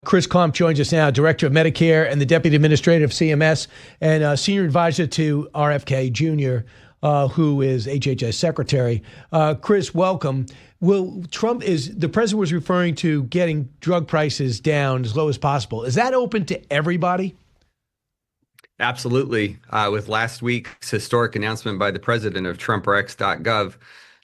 Chris Klomp joins us now, Director of Medicare and the Deputy Administrator of CMS and Senior Advisor to RFK Jr., who is HHS Secretary. Chris, welcome. The president was referring to getting drug prices down as low as possible. Is that open to everybody? Absolutely. With last week's historic announcement by the president of TrumpRx.gov,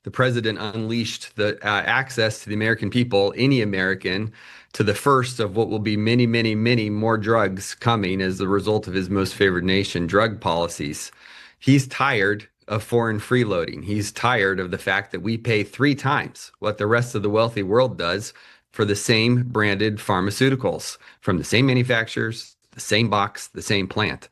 the president unleashed the access to the American people, any American, to the first of what will be many, many, many more drugs coming as the result of his most favored nation drug policies. He's tired of foreign freeloading. He's tired of the fact that we pay 3 times what the rest of the wealthy world does for the same branded pharmaceuticals from the same manufacturers, the same box, the same plant.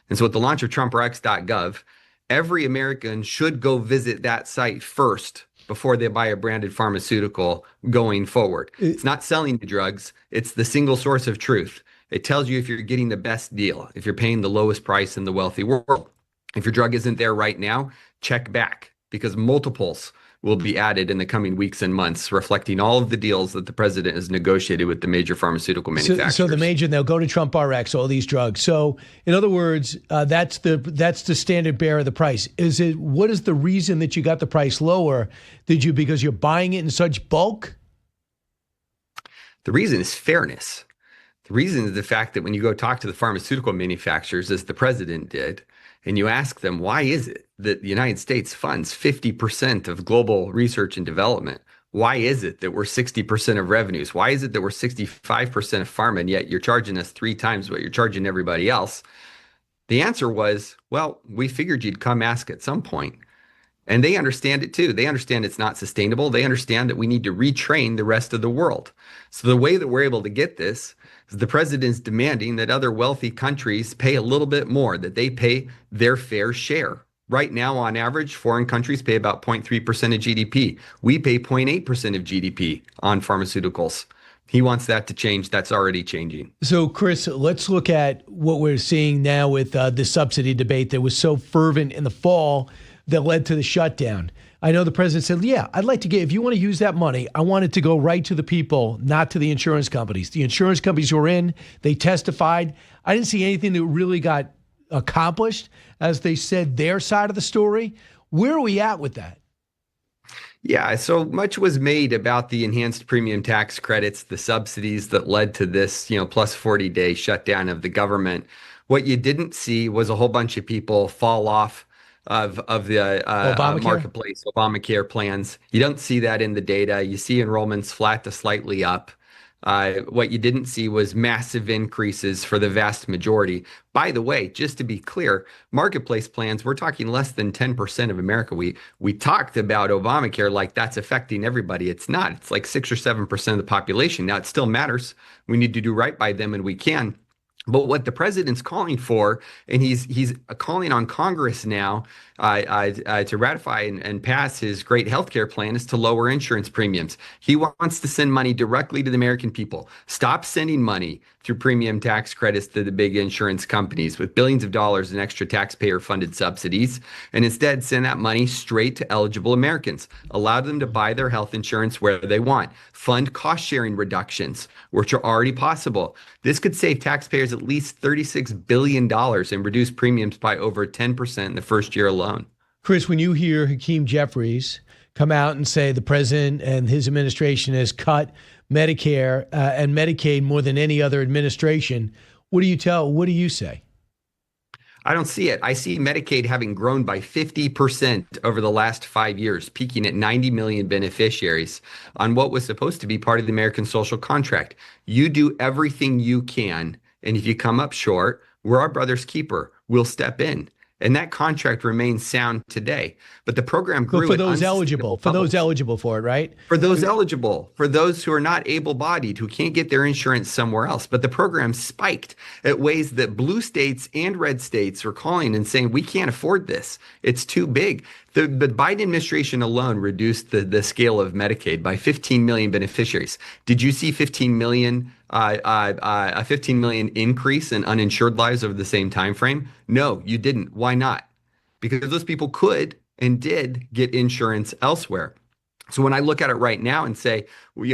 And so with the launch of TrumpRx.gov, every American should go visit that site first before they buy a branded pharmaceutical going forward. It's not selling the drugs. It's the single source of truth. It tells you if you're getting the best deal, if you're paying the lowest price in the wealthy world. If your drug isn't there right now, check back, because multiples will be added in the coming weeks and months, reflecting all of the deals that the president has negotiated with the major pharmaceutical manufacturers. So they'll go to Trump RX, all these drugs. So in other words, that's the standard bearer of the price. What is the reason that you got the price lower? Because you're buying it in such bulk? The reason is fairness. The reason is the fact that when you go talk to the pharmaceutical manufacturers, as the president did, and you ask them, why is it that the United States funds 50% of global research and development? Why is it that we're 60% of revenues? Why is it that we're 65% of pharma, and yet you're charging us 3 times what you're charging everybody else? The answer was, well, we figured you'd come ask at some point. And they understand it too. They understand it's not sustainable. They understand that we need to retrain the rest of the world. So the way that we're able to get this is the president's demanding that other wealthy countries pay a little bit more, that they pay their fair share. Right now, on average, foreign countries pay about 0.3% of GDP. We pay 0.8% of GDP on pharmaceuticals. He wants that to change. That's already changing. So, Chris, let's look at what we're seeing now with the subsidy debate that was so fervent in the fall that led to the shutdown. I know the president said, yeah, I'd like to if you want to use that money, I want it to go right to the people, not to the insurance companies. The insurance companies were in, they testified. I didn't see anything that really got accomplished as they said their side of the story. Where are we at with that? Yeah, so much was made about the enhanced premium tax credits, the subsidies that led to this, plus 40-day shutdown of the government. What you didn't see was a whole bunch of people fall off of the marketplace Obamacare plans. You don't see that in the data. You see enrollments flat to slightly up. What you didn't see was massive increases for the vast majority. By the way, just to be clear, marketplace plans, we're talking less than 10% of America. We talked about Obamacare like that's affecting everybody. It's not. It's like 6 or 7% of the population. Now, it still matters. We need to do right by them, and we can. But what the president's calling for, and he's calling on Congress now to ratify and pass his great healthcare plan, is to lower insurance premiums. He wants to send money directly to the American people. Stop sending money through premium tax credits to the big insurance companies with billions of dollars in extra taxpayer-funded subsidies, and instead send that money straight to eligible Americans. Allow them to buy their health insurance where they want. Fund cost-sharing reductions, which are already possible. This could save taxpayers at least $36 billion and reduce premiums by over 10% in the first year alone. Chris, when you hear Hakeem Jeffries come out and say the president and his administration has cut Medicare and Medicaid more than any other administration, what do you say? I don't see it. I see Medicaid having grown by 50% over the last 5 years, peaking at 90 million beneficiaries on what was supposed to be part of the American social contract. You do everything you can, and if you come up short, we're our brother's keeper. We'll step in. And that contract remains sound today. But the program grew for those eligible for it, right? For those eligible, for those who are not able-bodied, who can't get their insurance somewhere else. But the program spiked at ways that blue states and red states were calling and saying, we can't afford this. It's too big. The Biden administration alone reduced the scale of Medicaid by 15 million beneficiaries. Did you see 15 million a 15 million increase in uninsured lives over the same time frame? No, you didn't. Why not? Because those people could and did get insurance elsewhere. So when I look at it right now and say,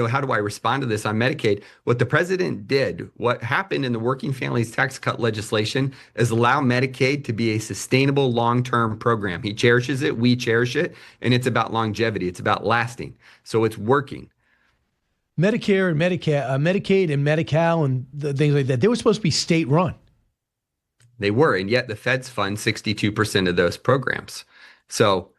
how do I respond to this on Medicaid? What the president did, what happened in the working families tax cut legislation is allow Medicaid to be a sustainable long-term program. He cherishes it, we cherish it, and it's about longevity. It's about lasting. So it's working. Medicare and Medicaid and Medi-Cal and the things like that, they were supposed to be state run. They were, and yet the feds fund 62% of those programs. So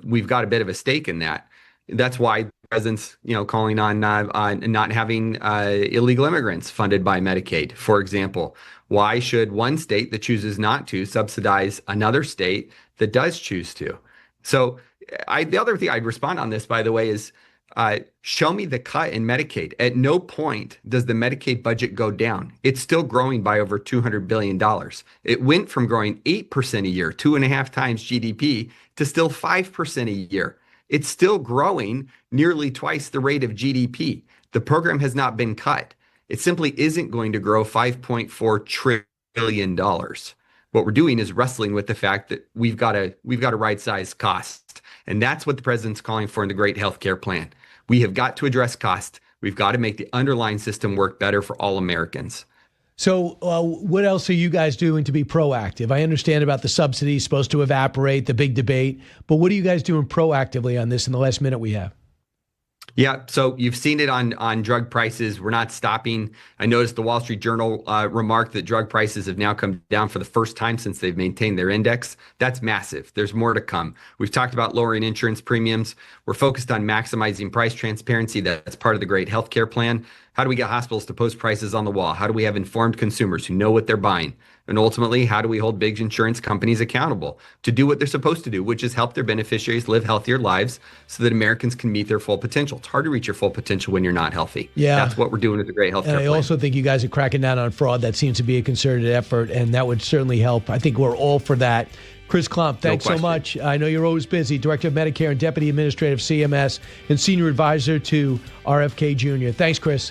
we've got a bit of a stake in that. That's why the president's, calling on not having illegal immigrants funded by Medicaid, for example. Why should one state that chooses not to subsidize another state that does choose to? So the other thing I'd respond on this, by the way, is show me the cut in Medicaid. At no point does the Medicaid budget go down. It's still growing by over $200 billion. It went from growing 8% a year, 2.5 times GDP, to still 5% a year. It's still growing nearly twice the rate of GDP. The program has not been cut. It simply isn't going to grow $5.4 trillion. What we're doing is wrestling with the fact that we've got a right-size cost. And that's what the president's calling for in the Great Healthcare Plan. We have got to address cost. We've got to make the underlying system work better for all Americans. So what else are you guys doing to be proactive? I understand about the subsidies supposed to evaporate, the big debate, but what are you guys doing proactively on this in the last minute we have? Yeah, so you've seen it on drug prices. We're not stopping. I noticed the Wall Street Journal remarked that drug prices have now come down for the first time since they've maintained their index. That's massive. There's more to come. We've talked about lowering insurance premiums. We're focused on maximizing price transparency. That's part of the Great Healthcare Plan. How do we get hospitals to post prices on the wall? How do we have informed consumers who know what they're buying? And ultimately, how do we hold big insurance companies accountable to do what they're supposed to do, which is help their beneficiaries live healthier lives so that Americans can meet their full potential? It's hard to reach your full potential when you're not healthy. Yeah. That's what we're doing with the Great Healthcare Plan. I also think you guys are cracking down on fraud. That seems to be a concerted effort, and that would certainly help. I think we're all for that. Chris Klomp, thanks so much. I know you're always busy. Director of Medicare and Deputy Administrator of CMS and Senior Advisor to RFK Jr. Thanks, Chris.